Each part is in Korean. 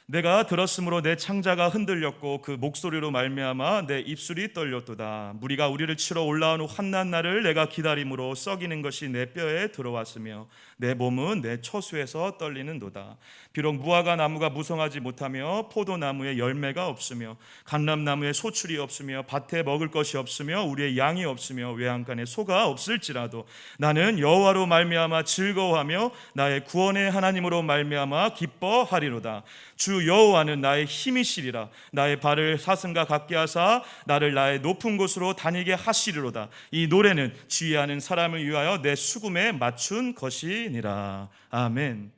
내가 들었으므로 내 창자가 흔들렸고 그 목소리로 말미암아 내 입술이 떨렸도다. 무리가 우리를 치러 올라온 환난 날을 내가 기다림으로 썩이는 것이 내 뼈에 들어왔으며 내 몸은 내 처수에서 떨리는도다. 비록 무화과 나무가 무성하지 못하며 포도나무에 열매가 없으며 감람나무에 소출이 없으며 밭에 먹을 것이 없으며 우리의 양이 없으며 외양간에 소가 없을지라도 나는 여호와로 말미암아 즐거워하며 나의 구원의 하나님으로 말미암아 기뻐하리로다. 주 여호와는 나의 힘이시리라. 나의 발을 사슴과 같게 하사 나를 나의 높은 곳으로 다니게 하시리로다. 이 노래는 지휘하는 사람을 위하여 내 수금에 맞춘 것이니라. 아멘.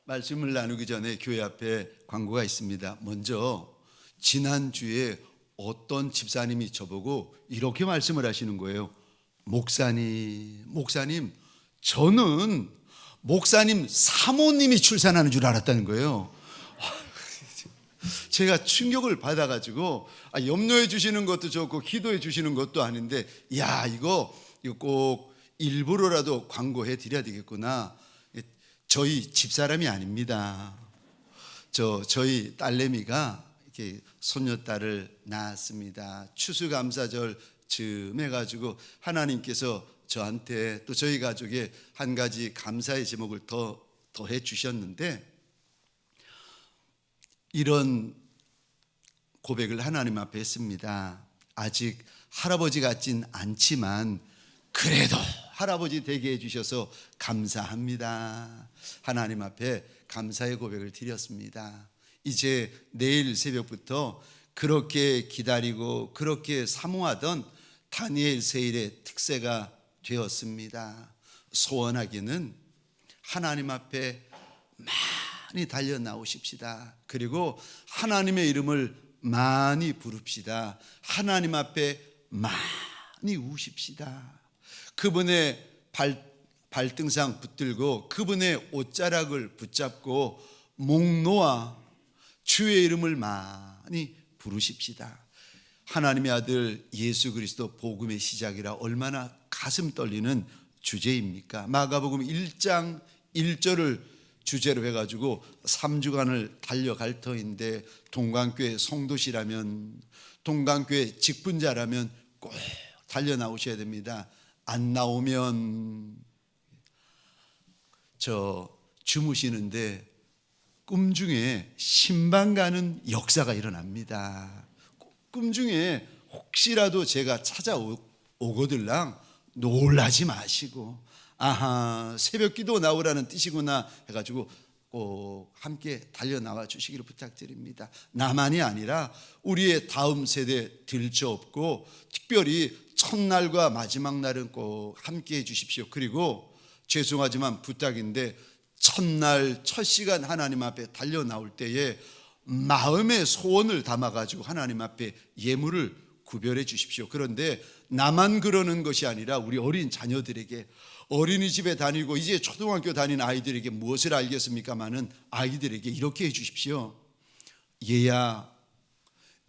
말씀을 나누기 전에 교회 앞에 광고가 있습니다. 먼저 지난주에 어떤 집사님이 저보고 이렇게 말씀을 하시는 거예요. 목사님, 저는 목사님 사모님이 출산하는 줄 알았다는 거예요. 제가 충격을 받아가지고 염려해 주시는 것도 좋고 기도해 주시는 것도 아닌데 이거 꼭 일부러라도 광고해 드려야 되겠구나. 저희 집사람이 아닙니다. 저희 딸내미가 이렇게 손녀딸을 낳았습니다. 추수감사절 즈음 해가지고 하나님께서 저한테 또 저희 가족에 한 가지 감사의 제목을 더해 주셨는데, 이런 고백을 하나님 앞에 했습니다. 아직 할아버지 같진 않지만 그래도 할아버지 되게 해주셔서 감사합니다. 하나님 앞에 감사의 고백을 드렸습니다. 이제 내일 새벽부터 그렇게 기다리고 그렇게 사모하던 다니엘 세일의 특세가 되었습니다. 소원하기는 하나님 앞에 많이 달려 나오십시다. 그리고 하나님의 이름을 많이 부릅시다. 하나님 앞에 많이 우십시다. 그분의 발등상 붙들고 그분의 옷자락을 붙잡고 목 놓아 주의 이름을 많이 부르십시다. 하나님의 아들 예수 그리스도 복음의 시작이라 얼마나 가슴 떨리는 주제입니까? 마가복음 1장 1절을 주제로 해가지고 3주간을 달려갈 터인데, 동강교회 성도시라면, 동강교회 직분자라면 꼭 달려 나오셔야 됩니다. 안 나오면 주무시는데 꿈 중에 신방 가는 역사가 일어납니다. 꿈 중에 혹시라도 제가 찾아오거들랑 놀라지 마시고, 아하, 새벽 기도 나오라는 뜻이구나 해가지고 꼭 함께 달려나와 주시기를 부탁드립니다. 나만이 아니라 우리의 다음 세대 들쳐업고 특별히 첫날과 마지막 날은 꼭 함께 해 주십시오. 그리고 죄송하지만 부탁인데, 첫날 첫 시간 하나님 앞에 달려 나올 때에 마음의 소원을 담아가지고 하나님 앞에 예물을 구별해 주십시오. 그런데 나만 그러는 것이 아니라 우리 어린 자녀들에게, 어린이집에 다니고 이제 초등학교 다니는 아이들에게 무엇을 알겠습니까마는 아이들에게 이렇게 해 주십시오. 얘야,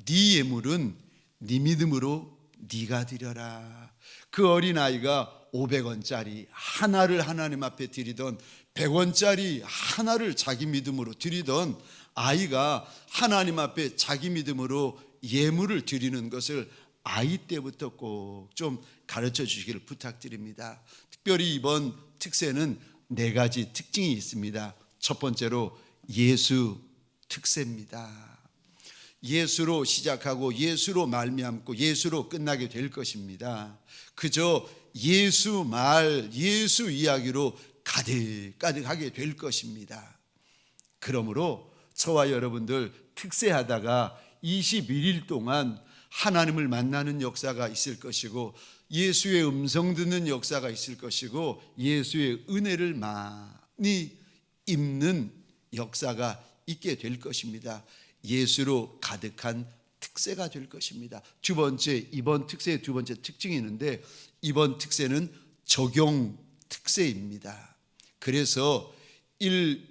네 예물은 네 믿음으로 네가 드려라. 그 어린아이가 500원짜리 하나를 하나님 앞에 드리던 100원짜리 하나를 자기 믿음으로 드리던 아이가 하나님 앞에 자기 믿음으로 예물을 드리는 것을 아이 때부터 꼭 좀 가르쳐 주시기를 부탁드립니다. 특별히 이번 특세는 4가지 특징이 있습니다. 첫 번째로 예수 특세입니다. 예수로 시작하고 예수로 말미암고 예수로 끝나게 될 것입니다. 그저 예수 말, 예수 이야기로 가득가득하게 될 것입니다. 그러므로 저와 여러분들 특세하다가 21일 동안 하나님을 만나는 역사가 있을 것이고, 예수의 음성 듣는 역사가 있을 것이고, 예수의 은혜를 많이 입는 역사가 있게 될 것입니다. 예수로 가득한 특세가 될 것입니다. 두 번째, 이번 특세의 두 번째 특징이 있는데, 이번 특세는 적용 특세입니다. 그래서 일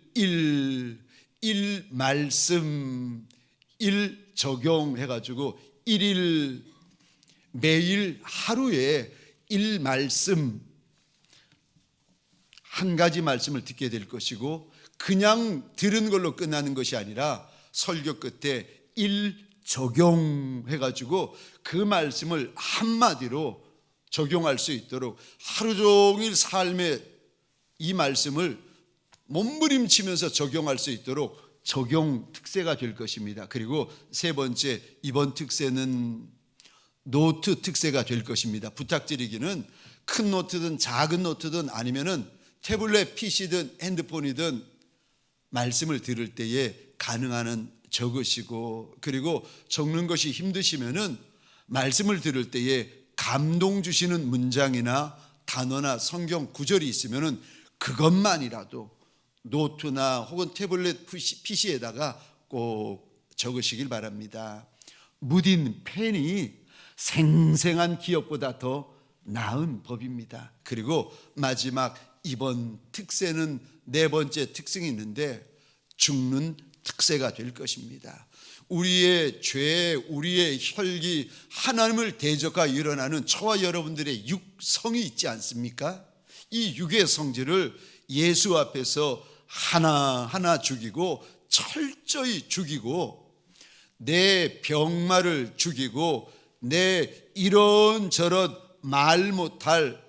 말씀, 일 적용 해가지고 1일 매일 하루에 1 말씀, 한 가지 말씀을 듣게 될 것이고, 그냥 들은 걸로 끝나는 것이 아니라 설교 끝에 적용해가지고 그 말씀을 한마디로 적용할 수 있도록 하루 종일 삶에 이 말씀을 몸부림치면서 적용할 수 있도록 적용 특세가 될 것입니다. 그리고 세 번째, 이번 특세는 노트 특세가 될 것입니다. 부탁드리기는 큰 노트든 작은 노트든 아니면은 태블릿 PC든 핸드폰이든 말씀을 들을 때에 가능한 한 적으시고, 그리고 적는 것이 힘드시면은 말씀을 들을 때에 감동 주시는 문장이나 단어나 성경 구절이 있으면은 그것만이라도 노트나 혹은 태블릿 PC에다가 꼭 적으시길 바랍니다. 묻인 펜이 생생한 기억보다 더 나은 법입니다. 그리고 마지막 이번 특세는 네 번째 특징이 있는데 죽는 특세가 될 것입니다. 우리의 죄, 우리의 혈기, 하나님을 대적하여 일어나는 저와 여러분들의 육성이 있지 않습니까? 이 육의 성질을 예수 앞에서 하나하나 죽이고 철저히 죽이고 내 병마를 죽이고 내 이런저런 말 못할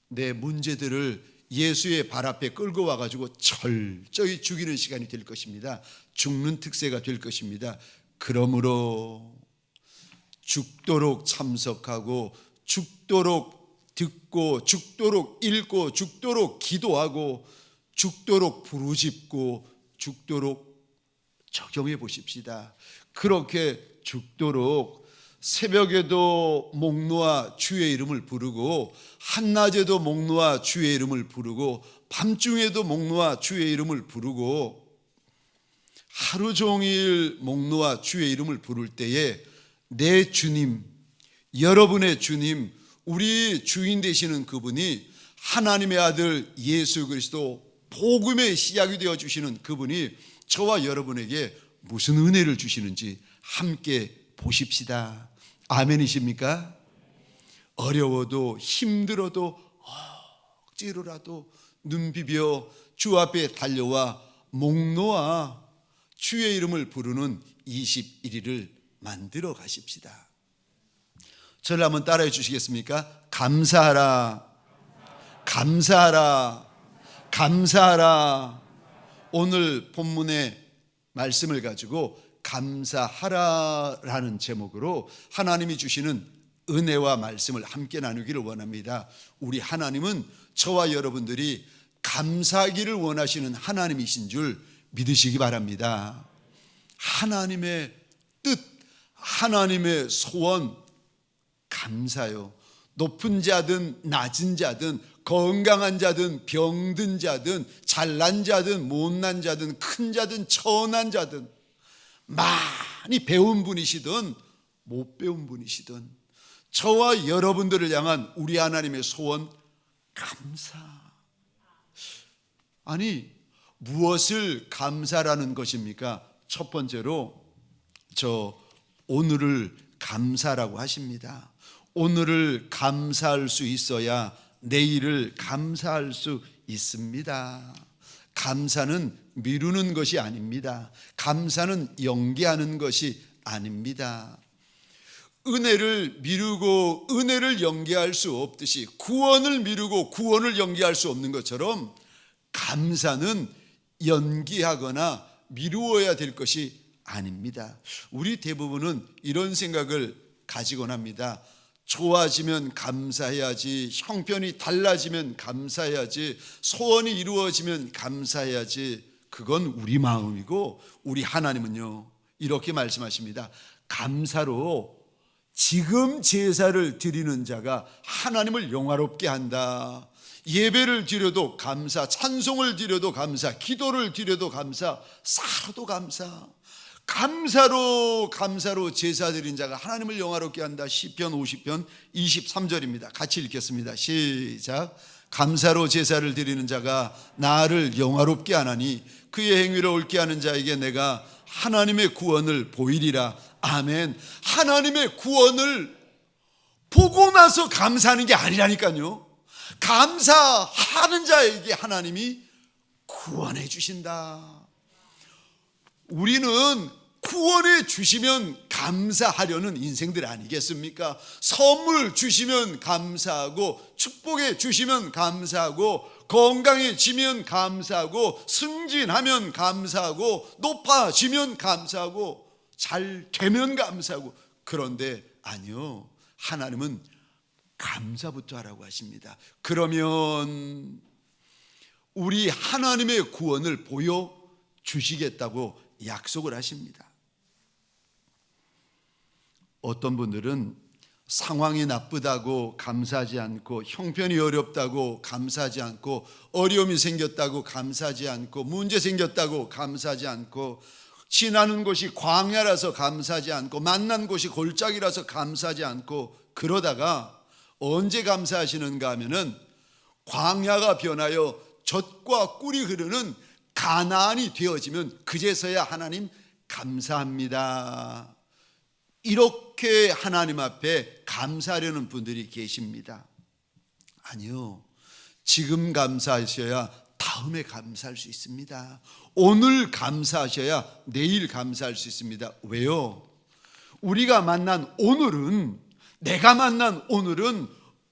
내 문제들을 예수의 발 앞에 끌고 와가지고 철저히 죽이는 시간이 될 것입니다. 죽는 특세가 될 것입니다. 그러므로 죽도록 참석하고 죽도록 듣고 죽도록 읽고 죽도록 기도하고 죽도록 부르짖고 죽도록 적용해 보십시다. 그렇게 죽도록 새벽에도 목 놓아 주의 이름을 부르고 한낮에도 목 놓아 주의 이름을 부르고 밤중에도 목 놓아 주의 이름을 부르고 하루 종일 목 놓아 주의 이름을 부를 때에 내 주님, 여러분의 주님, 우리 주인 되시는 그분이 하나님의 아들 예수 그리스도 복음의 시작이 되어 주시는 그분이 저와 여러분에게 무슨 은혜를 주시는지 함께 보십시다. 아멘이십니까? 어려워도 힘들어도 억지로라도 눈 비벼 주 앞에 달려와 목 놓아 주의 이름을 부르는 21일을 만들어 가십시다. 저를 한번 따라해 주시겠습니까? 감사하라, 감사하라, 감사하라. 오늘 본문의 말씀을 가지고 감사하라라는 제목으로 하나님이 주시는 은혜와 말씀을 함께 나누기를 원합니다. 우리 하나님은 저와 여러분들이 감사하기를 원하시는 하나님이신 줄 믿으시기 바랍니다. 하나님의 뜻, 하나님의 소원, 감사요. 높은 자든 낮은 자든 건강한 자든 병든 자든 잘난 자든 못난 자든 큰 자든 천한 자든 많이 배운 분이시든 못 배운 분이시든 저와 여러분들을 향한 우리 하나님의 소원, 감사. 아니 무엇을 감사라는 것입니까? 첫 번째로 오늘을 감사라고 하십니다. 오늘을 감사할 수 있어야 내일을 감사할 수 있습니다. 감사는 미루는 것이 아닙니다. 감사는 연기하는 것이 아닙니다. 은혜를 미루고 은혜를 연기할 수 없듯이 구원을 미루고 구원을 연기할 수 없는 것처럼 감사는 연기하거나 미루어야 될 것이 아닙니다. 우리 대부분은 이런 생각을 가지곤 합니다. 좋아지면 감사해야지, 형편이 달라지면 감사해야지, 소원이 이루어지면 감사해야지. 그건 우리 마음이고 우리 하나님은요 이렇게 말씀하십니다. 감사로 지금 제사를 드리는 자가 하나님을 영화롭게 한다. 예배를 드려도 감사, 찬송을 드려도 감사, 기도를 드려도 감사, 살아도 감사. 감사로 제사 드린 자가 하나님을 영화롭게 한다. 시편 50편 23절입니다. 같이 읽겠습니다. 시작. 감사로 제사를 드리는 자가 나를 영화롭게 하나니 그의 행위를 옳게 하는 자에게 내가 하나님의 구원을 보이리라. 아멘. 하나님의 구원을 보고 나서 감사하는 게 아니라니까요. 감사하는 자에게 하나님이 구원해 주신다. 우리는 구원해 주시면 감사하려는 인생들 아니겠습니까? 선물 주시면 감사하고, 축복해 주시면 감사하고, 건강해지면 감사하고, 승진하면 감사하고, 높아지면 감사하고, 잘 되면 감사하고. 그런데 아니요, 하나님은 감사부터 하라고 하십니다. 그러면 우리 하나님의 구원을 보여주시겠다고 약속을 하십니다. 어떤 분들은 상황이 나쁘다고 감사하지 않고, 형편이 어렵다고 감사하지 않고, 어려움이 생겼다고 감사하지 않고, 문제 생겼다고 감사하지 않고, 지나는 곳이 광야라서 감사하지 않고, 만난 곳이 골짜기라서 감사하지 않고, 그러다가 언제 감사하시는가 하면은 광야가 변하여 젖과 꿀이 흐르는 가나안이 되어지면 그제서야 하나님 감사합니다, 이렇게 하나님 앞에 감사하려는 분들이 계십니다. 아니요, 지금 감사하셔야 다음에 감사할 수 있습니다. 오늘 감사하셔야 내일 감사할 수 있습니다. 왜요? 우리가 만난 오늘은, 내가 만난 오늘은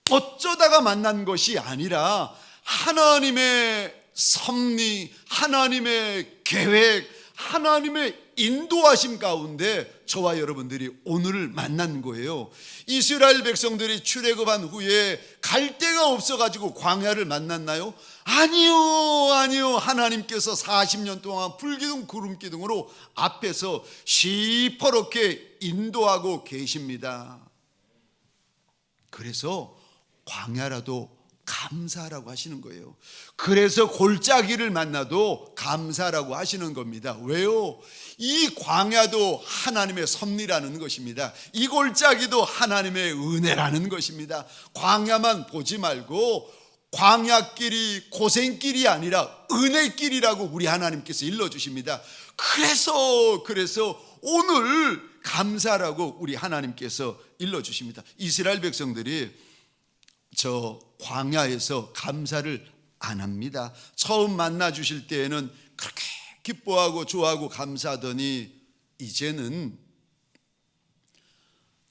어쩌다가 만난 것이 아니라 하나님의 섭리, 하나님의 계획, 하나님의 인도하심 가운데 저와 여러분들이 오늘을 만난 거예요. 이스라엘 백성들이 출애굽한 후에 갈 데가 없어가지고 광야를 만났나요? 아니요. 하나님께서 40년 동안 불기둥 구름기둥으로 앞에서 시퍼렇게 인도하고 계십니다. 그래서 광야라도 감사하라고 하시는 거예요. 그래서 골짜기를 만나도 감사라고 하시는 겁니다. 왜요? 이 광야도 하나님의 섭리라는 것입니다. 이 골짜기도 하나님의 은혜라는 것입니다. 광야만 보지 말고 광야길이 고생길이 아니라 은혜길이라고 우리 하나님께서 일러주십니다. 그래서 오늘 감사라고 우리 하나님께서 일러주십니다. 이스라엘 백성들이 저 광야에서 감사를 안 합니다. 처음 만나 주실 때에는 그렇게 기뻐하고 좋아하고 감사하더니 이제는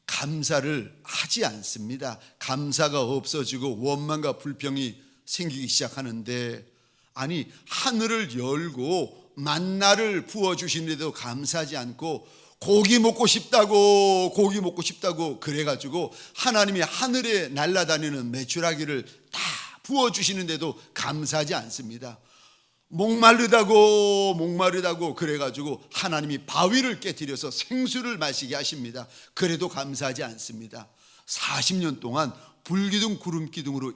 감사를 하지 않습니다. 감사가 없어지고 원망과 불평이 생기기 시작하는데, 아니 하늘을 열고 만나를 부어주시는데도 감사하지 않고, 고기 먹고 싶다고 그래가지고 하나님이 하늘에 날아다니는 메추라기를 다 부어주시는데도 감사하지 않습니다. 목마르다고 그래가지고 하나님이 바위를 깨뜨려서 생수를 마시게 하십니다. 그래도 감사하지 않습니다. 40년 동안 불기둥 구름기둥으로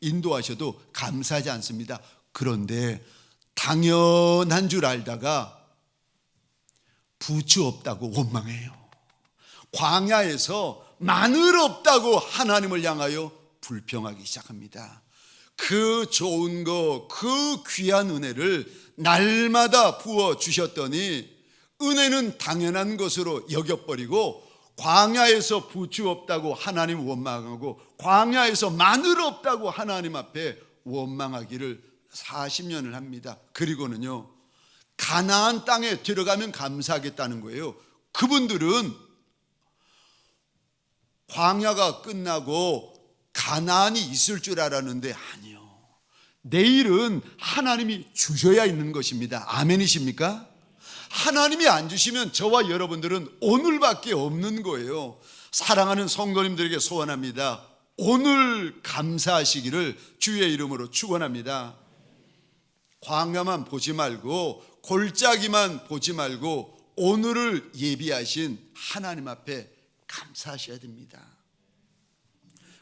인도하셔도 감사하지 않습니다. 그런데 당연한 줄 알다가 부추 없다고 원망해요. 광야에서 마늘 없다고 하나님을 향하여 불평하기 시작합니다. 그 좋은 거, 그 귀한 은혜를 날마다 부어 주셨더니 은혜는 당연한 것으로 여겨버리고, 광야에서 부추 없다고 하나님 원망하고, 광야에서 마늘 없다고 하나님 앞에 원망하기를 40년을 합니다. 그리고는요, 가나안 땅에 들어가면 감사하겠다는 거예요. 그분들은 광야가 끝나고 가나안이 있을 줄 알았는데 아니요, 내일은 하나님이 주셔야 있는 것입니다. 아멘이십니까? 하나님이 안 주시면 저와 여러분들은 오늘밖에 없는 거예요. 사랑하는 성도님들에게 소원합니다. 오늘 감사하시기를 주의 이름으로 축원합니다. 광야만 보지 말고, 골짜기만 보지 말고 오늘을 예비하신 하나님 앞에 감사하셔야 됩니다.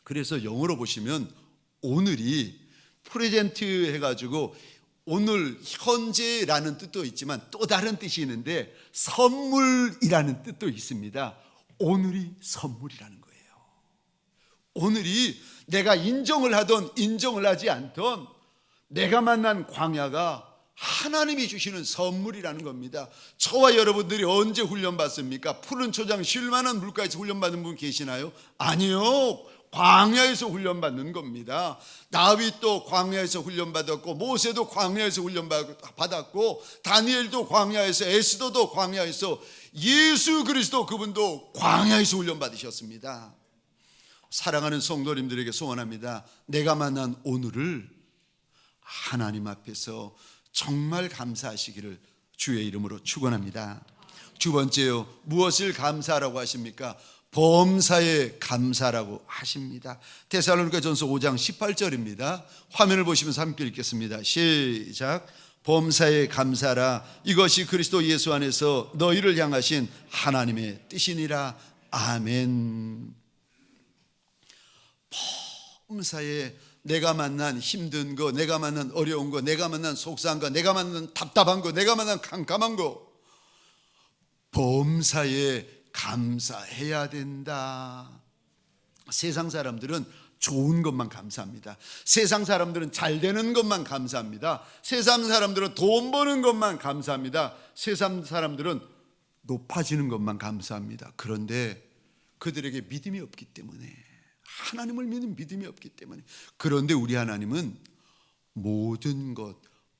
그래서 영어로 보시면 오늘이 프레젠트 해가지고 오늘 현재라는 뜻도 있지만 또 다른 뜻이 있는데 선물이라는 뜻도 있습니다. 오늘이 선물이라는 거예요. 오늘이 내가 인정을 하던 인정을 하지 않던 내가 만난 광야가 하나님이 주시는 선물이라는 겁니다. 저와 여러분들이 언제 훈련받습니까? 푸른 초장 쉴만한 물가에서 훈련받은 분 계시나요? 아니요. 광야에서 훈련받는 겁니다. 다윗도 광야에서 훈련받았고, 모세도 광야에서 훈련받았고, 다니엘도 광야에서, 에스더도 광야에서, 예수 그리스도 그분도 광야에서 훈련받으셨습니다. 사랑하는 성도님들에게 소원합니다. 내가 만난 오늘을 하나님 앞에서 정말 감사하시기를 주의 이름으로 축원합니다. 두 번째요, 무엇을 감사하라고 하십니까? 범사에 감사라고 하십니다. 데살로니가전서 5장 18절입니다. 화면을 보시면서 함께 읽겠습니다. 시작. 범사에 감사라. 이것이 그리스도 예수 안에서 너희를 향하신 하나님의 뜻이니라. 아멘. 범사에 내가 만난 힘든 거, 내가 만난 어려운 거, 내가 만난 속상한 거, 내가 만난 답답한 거, 내가 만난 캄캄한 거, 범사에 감사해야 된다. 세상 사람들은 좋은 것만 감사합니다. 세상 사람들은 잘 되는 것만 감사합니다. 세상 사람들은 돈 버는 것만 감사합니다. 세상 사람들은 높아지는 것만 감사합니다. 그런데 그들에게 믿음이 없기 때문에, 하나님을 믿는 믿음이 없기 때문에, 그런데 우리 하나님은 모든 것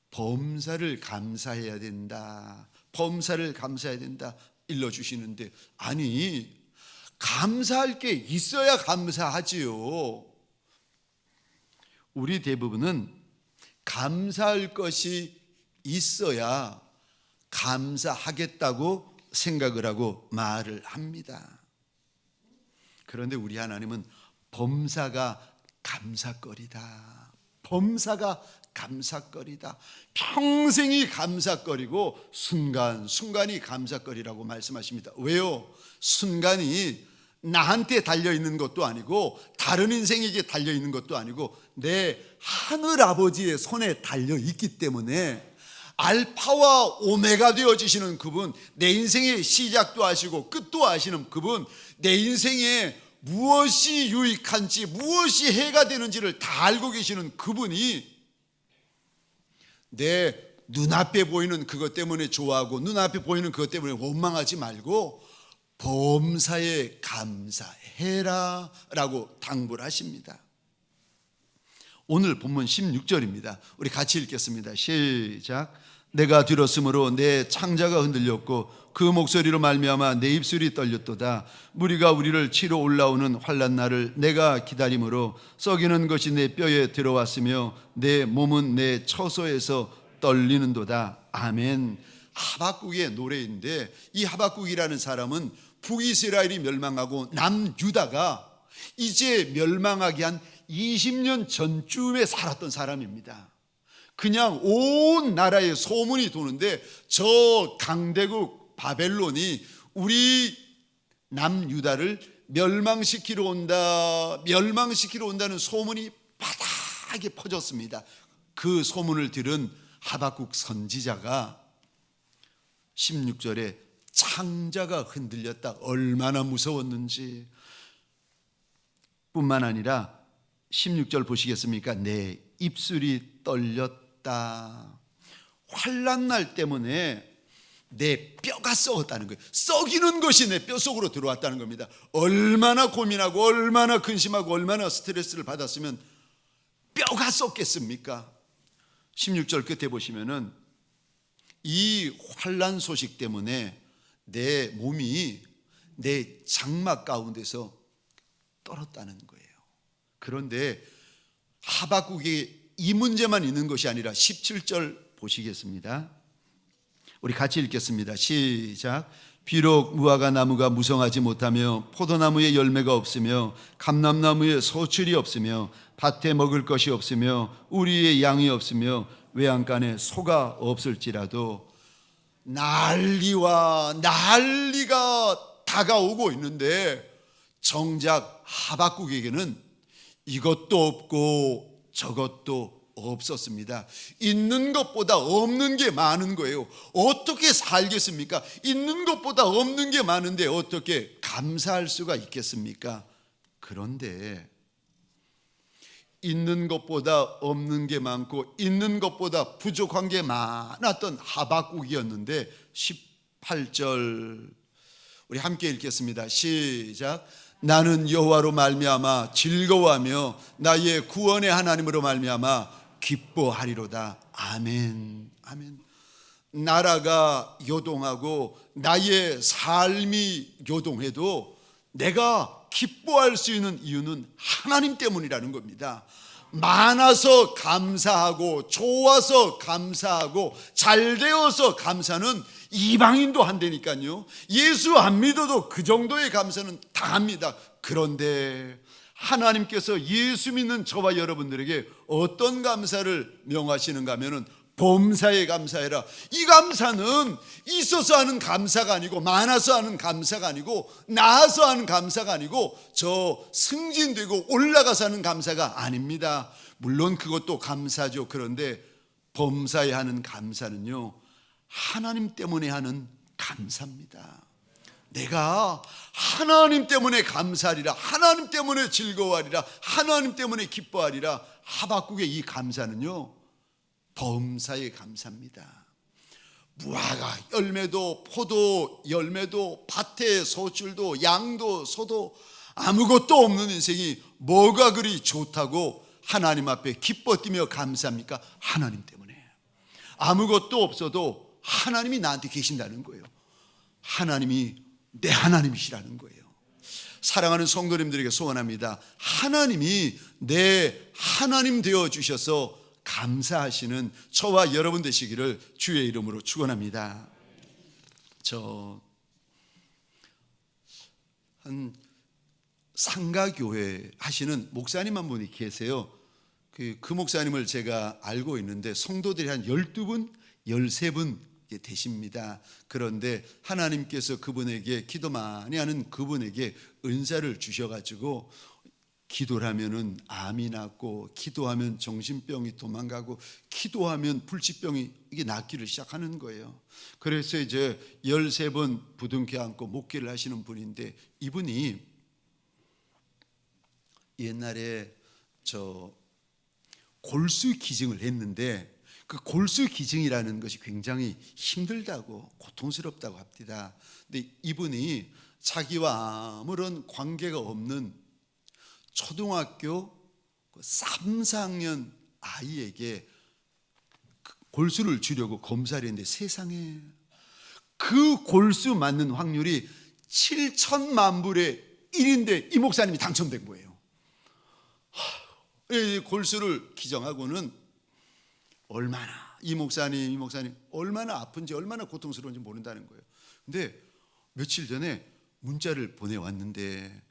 범사를 감사해야 된다, 범사를 감사해야 된다 일러주시는데, 아니 감사할 게 있어야 감사하지요. 우리 대부분은 감사할 것이 있어야 감사하겠다고 생각을 하고 말을 합니다. 그런데 우리 하나님은 범사가 감사거리다, 범사가 감사거리다, 평생이 감사거리고 순간순간이 감사거리라고 말씀하십니다. 왜요? 순간이 나한테 달려있는 것도 아니고 다른 인생에게 달려있는 것도 아니고 내 하늘아버지의 손에 달려있기 때문에, 알파와 오메가 되어지시는 그분, 내 인생의 시작도 아시고 끝도 아시는 그분, 내 인생에 무엇이 유익한지 무엇이 해가 되는지를 다 알고 계시는 그분이 내 눈앞에 보이는 그것 때문에 좋아하고 눈앞에 보이는 그것 때문에 원망하지 말고 범사에 감사해라 라고 당부를 하십니다. 오늘 본문 16절입니다. 우리 같이 읽겠습니다. 시작. 내가 들었으므로 내 창자가 흔들렸고 그 목소리로 말미암아 내 입술이 떨렸도다. 무리가 우리를 치러 올라오는 환난 날을 내가 기다림으로 썩이는 것이 내 뼈에 들어왔으며 내 몸은 내 처소에서 떨리는도다. 아멘. 하박국의 노래인데, 이 하박국이라는 사람은 북이스라엘이 멸망하고 남유다가 이제 멸망하기 한 20년 전쯤에 살았던 사람입니다. 그냥 온 나라에 소문이 도는데 저 강대국 바벨론이 우리 남유다를 멸망시키러 온다는 소문이 바닥에 퍼졌습니다. 그 소문을 들은 하박국 선지자가 16절에 창자가 흔들렸다, 얼마나 무서웠는지, 뿐만 아니라 16절 보시겠습니까? 내 입술이 떨렸다. 환난 날 때문에 내 뼈가 썩었다는 거예요. 썩이는 것이 내 뼛속으로 들어왔다는 겁니다. 얼마나 고민하고 얼마나 근심하고 얼마나 스트레스를 받았으면 뼈가 썩겠습니까? 16절 끝에 보시면은 이 환난 소식 때문에 내 몸이 내 장막 가운데서 떨었다는 거예요. 그런데 하박국이 이 문제만 있는 것이 아니라 17절 보시겠습니다. 우리 같이 읽겠습니다. 시작. 비록 무화과 나무가 무성하지 못하며 포도나무에 열매가 없으며 감람나무에 소출이 없으며 밭에 먹을 것이 없으며 우리의 양이 없으며 외양간에 소가 없을지라도, 난리가 다가오고 있는데 정작 하박국에게는 이것도 없고 저것도 없었습니다. 있는 것보다 없는 게 많은 거예요. 어떻게 살겠습니까? 있는 것보다 없는 게 많은데 어떻게 감사할 수가 있겠습니까? 그런데 있는 것보다 없는 게 많고 있는 것보다 부족한 게 많았던 하박국이었는데 18절 우리 함께 읽겠습니다. 시작. 나는 여호와로 말미암아 즐거워하며 나의 구원의 하나님으로 말미암아 기뻐하리로다. 아멘. 아멘. 나라가 요동하고 나의 삶이 요동해도 내가 기뻐할 수 있는 이유는 하나님 때문이라는 겁니다. 많아서 감사하고 좋아서 감사하고 잘 되어서 감사는 이방인도 한다니까요. 예수 안 믿어도 그 정도의 감사는 다 합니다. 그런데 하나님께서 예수 믿는 저와 여러분들에게 어떤 감사를 명하시는가 하면은 범사에 감사해라. 이 감사는 있어서 하는 감사가 아니고, 많아서 하는 감사가 아니고, 나아서 하는 감사가 아니고, 저 승진되고 올라가서 하는 감사가 아닙니다. 물론 그것도 감사죠. 그런데 범사에 하는 감사는요, 하나님 때문에 하는 감사입니다. 내가 하나님 때문에 감사하리라, 하나님 때문에 즐거워하리라, 하나님 때문에 기뻐하리라. 하박국의 이 감사는요, 범사에 감사합니다. 무화과 열매도 포도 열매도 밭에 소출도 양도 소도 아무것도 없는 인생이 뭐가 그리 좋다고 하나님 앞에 기뻐 뛰며 감사합니까? 하나님 때문에. 아무것도 없어도 하나님이 나한테 계신다는 거예요. 하나님이 내 하나님이시라는 거예요. 사랑하는 성도님들에게 소원합니다. 하나님이 내 하나님 되어 주셔서 감사하시는 저와 여러분 되시기를 주의 이름으로 축원합니다. 한 상가교회 하시는 목사님 한 분이 계세요. 그 목사님을 제가 알고 있는데 성도들이 한 12분, 13분 되십니다. 그런데 하나님께서 그분에게 기도 많이 하는 그분에게 은사를 주셔가지고 기도를 하면은 암이 낫고, 기도하면 정신병이 도망가고, 기도하면 불치병이 이게 낫기를 시작하는 거예요. 그래서 이제 13번 부둥켜 안고 목기를 하시는 분인데, 이분이 옛날에 골수 기증을 했는데, 그 골수 기증이라는 것이 굉장히 힘들다고, 고통스럽다고 합니다. 근데 이분이 자기와 아무런 관계가 없는 초등학교 3, 4학년 아이에게 골수를 주려고 검사를 했는데, 세상에 그 골수 맞는 확률이 7천만 불의 1인데 이 목사님이 당첨된 거예요. 골수를 기증하고는 얼마나 이 목사님 얼마나 아픈지 얼마나 고통스러운지 모른다는 거예요. 근데 며칠 전에 문자를 보내왔는데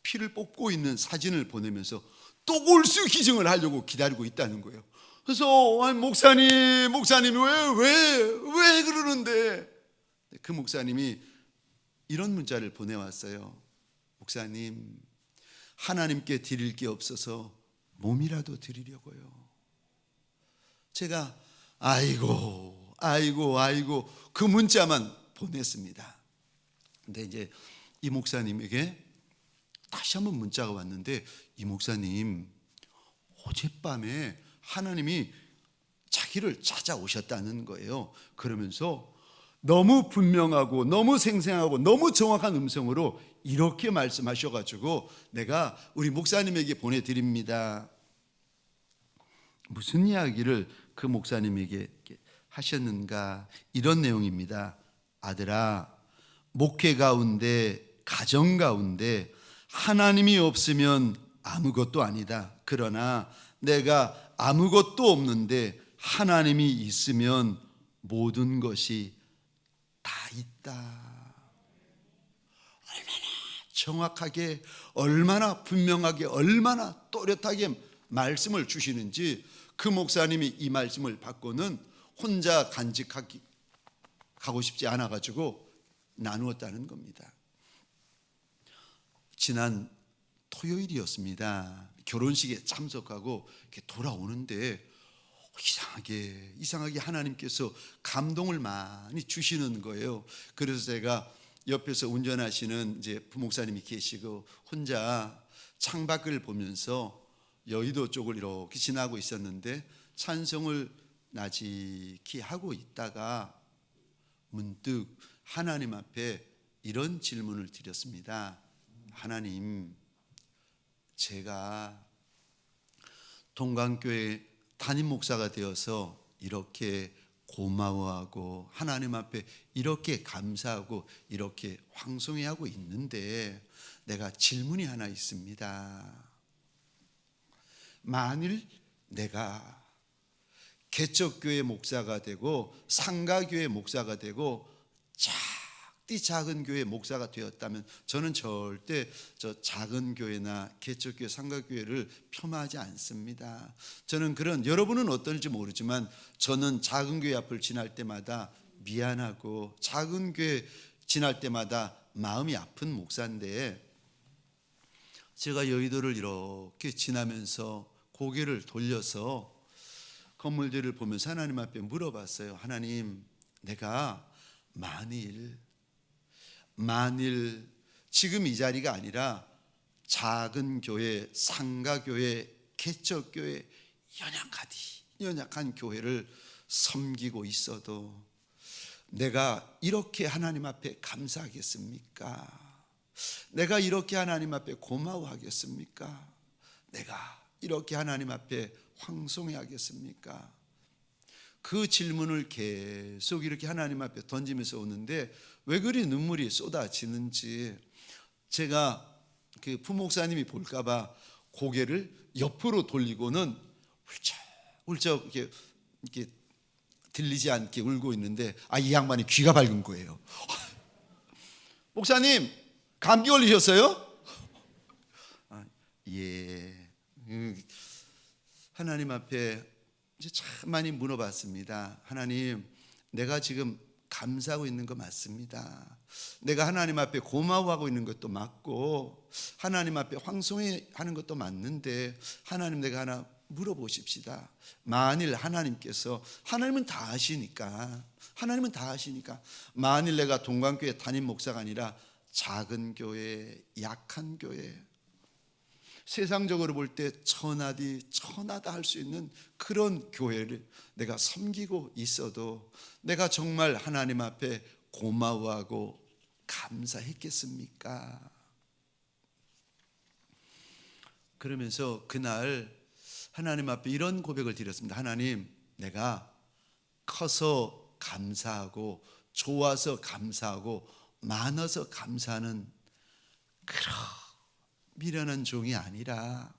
피를 뽑고 있는 사진을 보내면서 또 골수 기증을 하려고 기다리고 있다는 거예요. 그래서 목사님이 왜 그러는데, 그 목사님이 이런 문자를 보내왔어요. 목사님, 하나님께 드릴 게 없어서 몸이라도 드리려고요. 제가 아이고 그 문자만 보냈습니다. 근데 이제 이 목사님에게 다시 한번 문자가 왔는데, 이 목사님 어젯밤에 하나님이 자기를 찾아오셨다는 거예요. 그러면서 너무 분명하고 너무 생생하고 너무 정확한 음성으로 이렇게 말씀하셔가지고 내가 우리 목사님에게 보내드립니다. 무슨 이야기를 그 목사님에게 하셨는가? 이런 내용입니다. 아들아, 목회 가운데, 가정 가운데 하나님이 없으면 아무것도 아니다. 그러나 내가 아무것도 없는데 하나님이 있으면 모든 것이 다 있다. 얼마나 정확하게, 얼마나 분명하게, 얼마나 또렷하게 말씀을 주시는지, 그 목사님이 이 말씀을 받고는 혼자 가고 싶지 않아가지고 나누었다는 겁니다. 지난 토요일이었습니다. 결혼식에 참석하고 이렇게 돌아오는데 이상하게 하나님께서 감동을 많이 주시는 거예요. 그래서 제가 옆에서 운전하시는 이제 부목사님이 계시고 혼자 창밖을 보면서 여의도 쪽을 이렇게 지나고 있었는데, 찬송을 나직히 하고 있다가 문득 하나님 앞에 이런 질문을 드렸습니다. 하나님, 제가 동강교회 담임 목사가 되어서 이렇게 고마워하고 하나님 앞에 이렇게 감사하고 이렇게 황송해하고 있는데 내가 질문이 하나 있습니다. 만일 내가 개척교회 목사가 되고 상가교회 목사가 되고 작은 교회 목사가 되었다면 저는 절대 저 작은 교회나 개척교회 상가교회를 폄하하지 않습니다. 저는 여러분은 어떨지 모르지만 저는 작은 교회 앞을 지날 때마다 미안하고 작은 교회 지날 때마다 마음이 아픈 목사인데, 제가 여의도를 이렇게 지나면서 고개를 돌려서 건물들을 보면서 하나님 앞에 물어봤어요. 하나님, 내가 만일 지금 이 자리가 아니라 작은 교회, 상가교회, 개척교회, 연약한 교회를 섬기고 있어도 내가 이렇게 하나님 앞에 감사하겠습니까? 내가 이렇게 하나님 앞에 고마워하겠습니까? 내가 이렇게 하나님 앞에 황송해 하겠습니까? 그 질문을 계속 이렇게 하나님 앞에 던지면서 오는데 왜 그리 눈물이 쏟아지는지, 제가 그 부목사님이 볼까봐 고개를 옆으로 돌리고는 훌쩍 이렇게 들리지 않게 울고 있는데, 이 양반이 귀가 밝은 거예요. 목사님, 감기 걸리셨어요? 예. 하나님 앞에 이제 참 많이 물어봤습니다. 하나님, 내가 지금 감사하고 있는 거 맞습니다. 내가 하나님 앞에 고마워하고 있는 것도 맞고 하나님 앞에 황송해 하는 것도 맞는데, 하나님, 내가 하나 물어보십시다. 만일 하나님은 다 아시니까 만일 내가 동강교회 담임 목사가 아니라 작은 교회, 약한 교회, 세상적으로 볼 때 천하다 할 수 있는 그런 교회를 내가 섬기고 있어도 내가 정말 하나님 앞에 고마워하고 감사했겠습니까? 그러면서 그날 하나님 앞에 이런 고백을 드렸습니다. 하나님, 내가 커서 감사하고 좋아서 감사하고 많아서 감사하는 그런 미련한 종이 아니라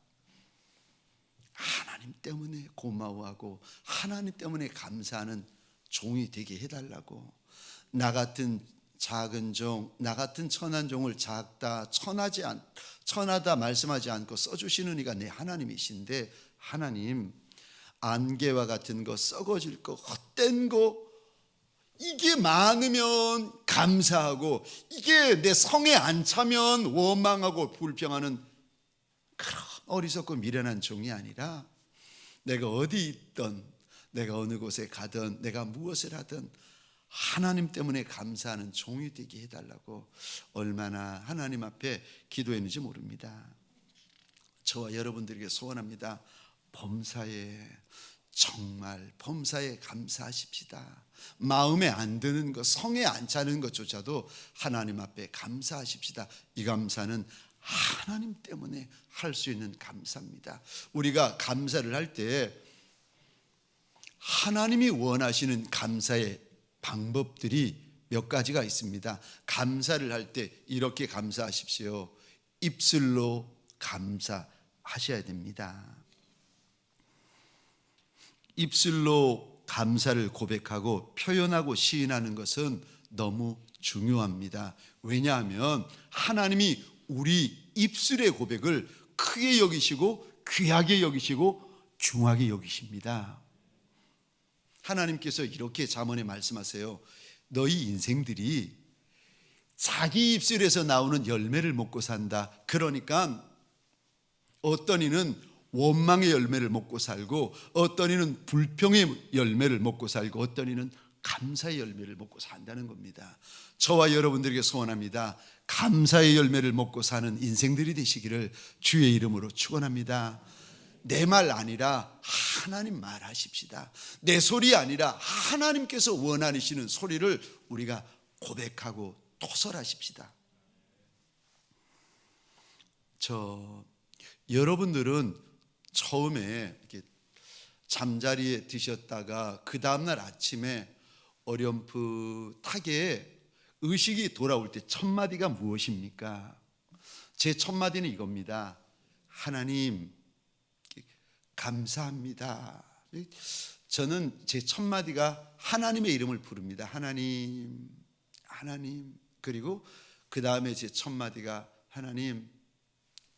하나님 때문에 고마워하고 하나님 때문에 감사하는 종이 되게 해달라고. 나 같은 작은 종, 나 같은 천한 종을 작다, 천하다 말씀하지 않고 써주시는 이가 내 하나님이신데, 하나님, 안개와 같은 거, 썩어질 거, 헛된 거, 이게 많으면 감사하고 이게 내 성에 안 차면 원망하고 불평하는 그런 어리석고 미련한 종이 아니라, 내가 어디 있든 내가 어느 곳에 가든 내가 무엇을 하든 하나님 때문에 감사하는 종이 되게 해달라고 얼마나 하나님 앞에 기도했는지 모릅니다. 저와 여러분들에게 소원합니다. 정말 범사에 감사하십시다. 마음에 안 드는 것, 성에 안 차는 것조차도 하나님 앞에 감사하십시다. 이 감사는 하나님 때문에 할 수 있는 감사입니다. 우리가 감사를 할 때 하나님이 원하시는 감사의 방법들이 몇 가지가 있습니다. 감사를 할 때 이렇게 감사하십시오. 입술로 감사하셔야 됩니다. 입술로 감사를 고백하고 표현하고 시인하는 것은 너무 중요합니다. 왜냐하면 하나님이 우리 입술의 고백을 크게 여기시고 귀하게 여기시고 중하게 여기십니다. 하나님께서 이렇게 잠언에 말씀하세요. 너희 인생들이 자기 입술에서 나오는 열매를 먹고 산다. 그러니까 어떤 이는 원망의 열매를 먹고 살고, 어떤 이는 불평의 열매를 먹고 살고, 어떤 이는 감사의 열매를 먹고 산다는 겁니다. 저와 여러분들에게 소원합니다. 감사의 열매를 먹고 사는 인생들이 되시기를 주의 이름으로 축원합니다. 내 말 아니라 하나님 말하십시다. 내 소리 아니라 하나님께서 원하시는 소리를 우리가 고백하고 토설하십시다. 여러분들은 처음에 이렇게 잠자리에 드셨다가 그 다음날 아침에 어렴풋하게 의식이 돌아올 때 첫 마디가 무엇입니까? 제 첫 마디는 이겁니다. 하나님 감사합니다. 저는 제 첫 마디가 하나님의 이름을 부릅니다. 하나님, 하나님. 그리고 그 다음에 제 첫 마디가 하나님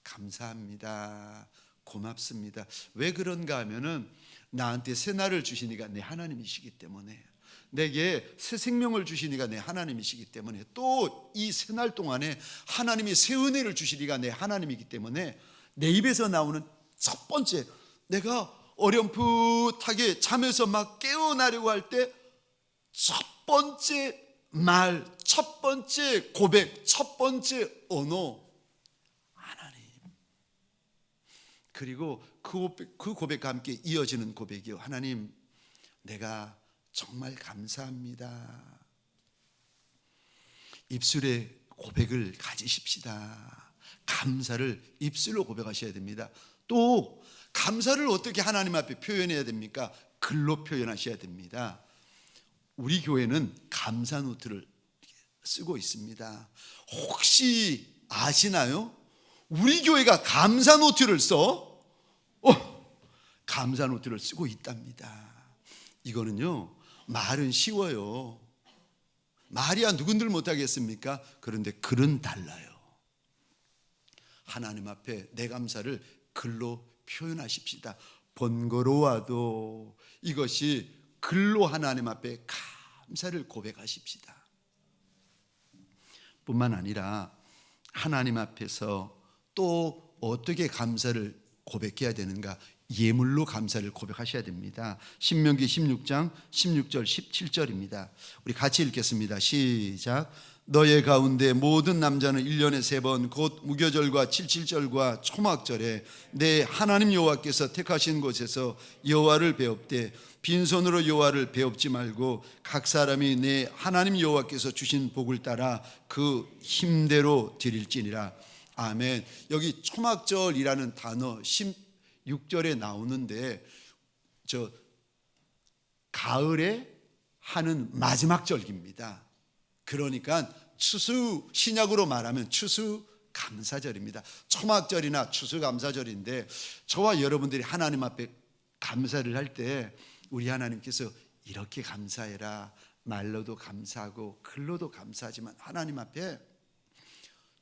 감사합니다. 고맙습니다. 왜 그런가 하면은 나한테 새 날을 주시니까 내 하나님이시기 때문에, 내게 새 생명을 주시니까 내 하나님이시기 때문에, 또 이 새 날 동안에 하나님이 새 은혜를 주시니까 내 하나님이기 때문에, 내 입에서 나오는 첫 번째, 내가 어렴풋하게 잠에서 막 깨어나려고 할 때 첫 번째 말, 첫 번째 고백, 첫 번째 언어 하나님. 그리고 그 고백과 함께 이어지는 고백이요, 하나님 내가 정말 감사합니다. 입술에 고백을 가지십시다. 감사를 입술로 고백하셔야 됩니다. 또 감사를 어떻게 하나님 앞에 표현해야 됩니까? 글로 표현하셔야 됩니다. 우리 교회는 감사 노트를 쓰고 있습니다. 혹시 아시나요? 우리 교회가 감사 노트를 써? 감사 노트를 쓰고 있답니다. 이거는요, 말은 쉬워요. 말이야 누군들 못하겠습니까? 그런데 글은 달라요. 하나님 앞에 내 감사를 글로 표현하십시다. 번거로워도 이것이 글로 하나님 앞에 감사를 고백하십시다. 뿐만 아니라 하나님 앞에서 또 어떻게 감사를 고백해야 되는가? 예물로 감사를 고백하셔야 됩니다. 신명기 16장 16절 17절입니다. 우리 같이 읽겠습니다. 시작. 너의 가운데 모든 남자는 1년에 3번 곧 무교절과 칠칠절과 초막절에 내 하나님 여호와께서 택하신 곳에서 여호와를 배웁되 빈손으로 여호와를 배웁지 말고 각 사람이 내 하나님 여호와께서 주신 복을 따라 그 힘대로 드릴지니라. 아멘. 여기 초막절이라는 단어 16절에 나오는데, 가을에 하는 마지막 절기입니다. 그러니까 추수, 신약으로 말하면 추수 감사절입니다. 초막절이나 추수 감사절인데, 저와 여러분들이 하나님 앞에 감사를 할 때 우리 하나님께서 이렇게 감사해라, 말로도 감사하고 글로도 감사하지만 하나님 앞에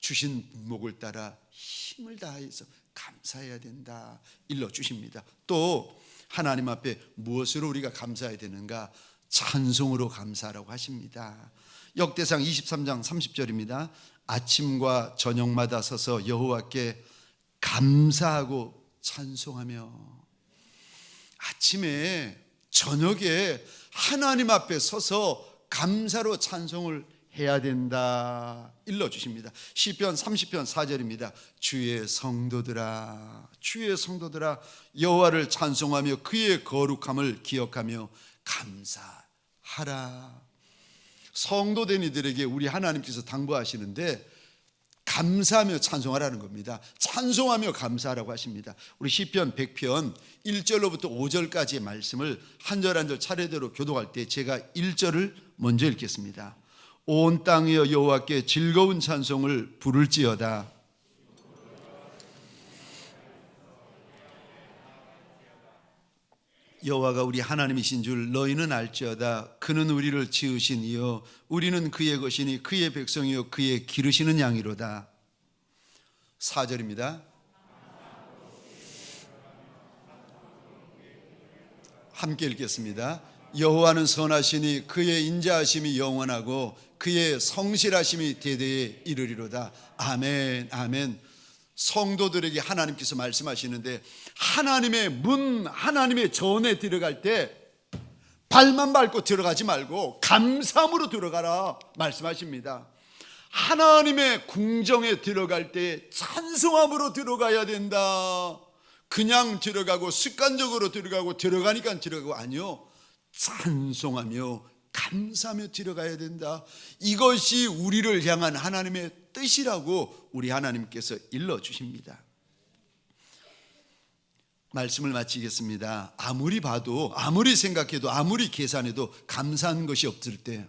주신 복을 따라 힘을 다해서 감사해야 된다 일러주십니다. 또 하나님 앞에 무엇으로 우리가 감사해야 되는가? 찬송으로 감사하라고 하십니다. 역대상 23장 30절입니다. 아침과 저녁마다 서서 여호와께 감사하고 찬송하며. 아침에 저녁에 하나님 앞에 서서 감사로 찬송을 해야 된다 일러주십니다. 시편 30편 4절입니다. 주의 성도들아, 주의 성도들아, 여호와를 찬송하며 그의 거룩함을 기억하며 감사하라. 성도된 이들에게 우리 하나님께서 당부하시는데 감사하며 찬송하라는 겁니다. 찬송하며 감사하라고 하십니다. 우리 시편 100편 1절로부터 5절까지의 말씀을 한 절 한 절 차례대로 교독할 때 제가 1절을 먼저 읽겠습니다. 온 땅이여 여호와께 즐거운 찬송을 부를지어다. 여호와가 우리 하나님이신 줄 너희는 알지어다. 그는 우리를 지으신 이요 우리는 그의 것이니 그의 백성이요 그의 기르시는 양이로다. 4절입니다. 함께 읽겠습니다. 여호와는 선하시니 그의 인자하심이 영원하고 그의 성실하심이 대대에 이르리로다. 아멘, 아멘. 성도들에게 하나님께서 말씀하시는데, 하나님의 문, 하나님의 전에 들어갈 때 발만 밟고 들어가지 말고 감사함으로 들어가라 말씀하십니다. 하나님의 궁정에 들어갈 때 찬송함으로 들어가야 된다. 그냥 들어가고 습관적으로 들어가고 들어가니까 들어가고, 아니요, 찬송하며 감사하며 들어가야 된다. 이것이 우리를 향한 하나님의 뜻이라고 우리 하나님께서 일러주십니다. 말씀을 마치겠습니다. 아무리 봐도, 아무리 생각해도, 아무리 계산해도 감사한 것이 없을 때,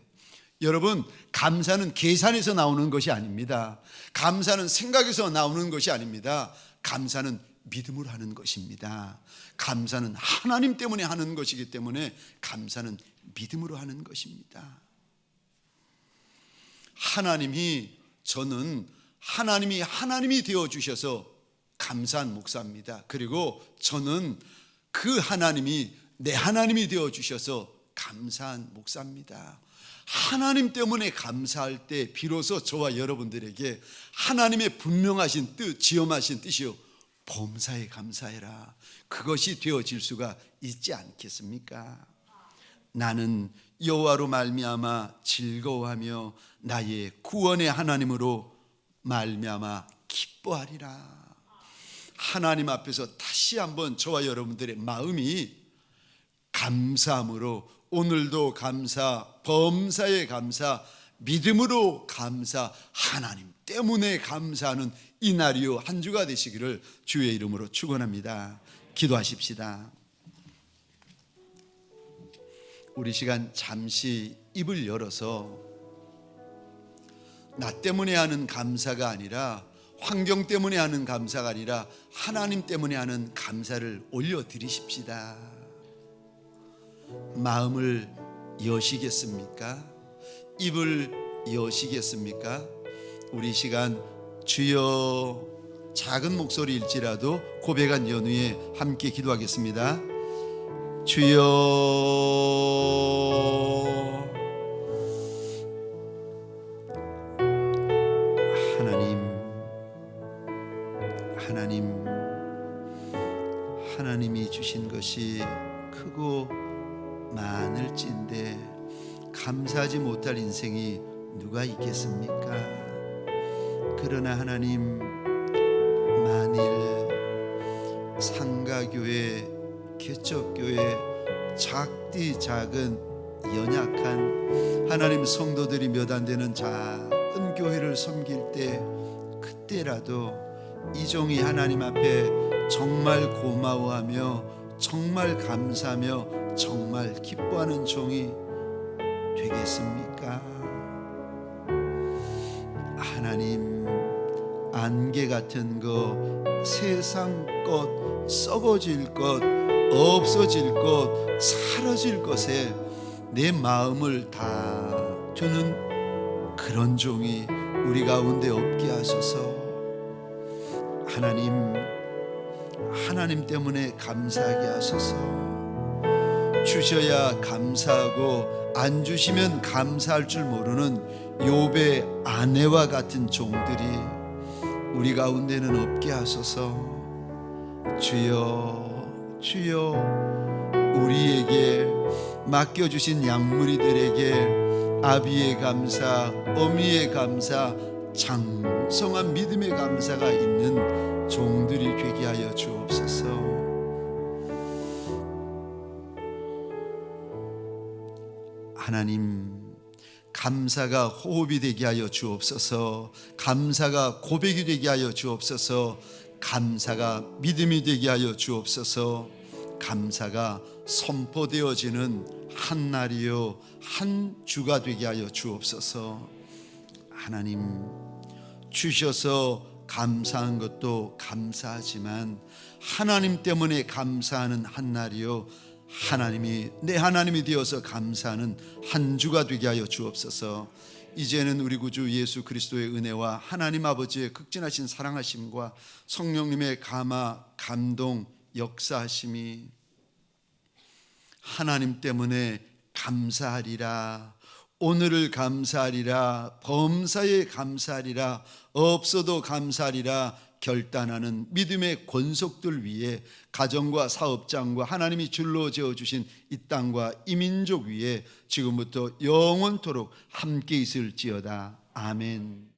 여러분, 감사는 계산에서 나오는 것이 아닙니다. 감사는 생각에서 나오는 것이 아닙니다. 감사는 믿음으로 하는 것입니다. 감사는 하나님 때문에 하는 것이기 때문에 감사는 믿음으로 하는 것입니다. 저는 하나님이 되어주셔서 감사한 목사입니다. 그리고 저는 그 하나님이 내 하나님이 되어주셔서 감사한 목사입니다. 하나님 때문에 감사할 때 비로소 저와 여러분들에게 하나님의 분명하신 뜻, 지엄하신 뜻이요, 범사에 감사해라, 그것이 되어질 수가 있지 않겠습니까? 나는 여호와로 말미암아 즐거워하며 나의 구원의 하나님으로 말미암아 기뻐하리라. 하나님 앞에서 다시 한번 저와 여러분들의 마음이 감사함으로, 오늘도 감사, 범사에 감사, 믿음으로 감사, 하나님 때문에 감사하는 이 날이요 한 주가 되시기를 주의 이름으로 축원합니다. 기도하십시다. 우리 시간 잠시 입을 열어서 나 때문에 하는 감사가 아니라, 환경 때문에 하는 감사가 아니라 하나님 때문에 하는 감사를 올려드리십시다. 마음을 여시겠습니까? 입을 여시겠습니까? 우리 시간 주여, 작은 목소리일지라도 고백한 연후에 함께 기도하겠습니다. 주여, 하나님이 주신 것이 크고 많을진데 감사하지 못할 인생이 누가 있겠습니까? 그러나 하나님, 만일 상가교회, 개척교회, 작디 작은 연약한 하나님 성도들이 몇 안 되는 작은 교회를 섬길 때, 그때라도 이 종이 하나님 앞에 정말 고마워하며 정말 감사하며 정말 기뻐하는 종이 되겠습니까? 하나님, 안개 같은 거, 세상 것, 썩어질 것, 없어질 것, 사라질 것에 내 마음을 다 두는 그런 종이 우리 가운데 없게 하소서. 하나님 때문에 감사하게 하소서. 주셔야 감사하고 안 주시면 감사할 줄 모르는 욥의 아내와 같은 종들이 우리 가운데는 없게 하소서. 주여, 주여, 우리에게 맡겨주신 양무리들에게 아비의 감사, 어미의 감사, 장성한 믿음의 감사가 있는 종들이 되게 하여 주옵소서. 하나님, 감사가 호흡이 되게 하여 주옵소서. 감사가 고백이 되게 하여 주옵소서. 감사가 믿음이 되게 하여 주옵소서. 감사가 선포되어지는 한 날이요 한 주가 되게 하여 주옵소서. 하나님, 주셔서 감사한 것도 감사하지만 하나님 때문에 감사하는 한 날이요, 하나님이 내 하나님이 되어서 감사하는 한 주가 되게 하여 주옵소서. 이제는 우리 구주 예수 그리스도의 은혜와 하나님 아버지의 극진하신 사랑하심과 성령님의 감화, 감동, 역사하심이 하나님 때문에 감사하리라, 오늘을 감사하리라, 범사에 감사하리라, 없어도 감사하리라 결단하는 믿음의 권속들 위에, 가정과 사업장과 하나님이 줄로 지어주신 이 땅과 이 민족 위에 지금부터 영원토록 함께 있을지어다. 아멘.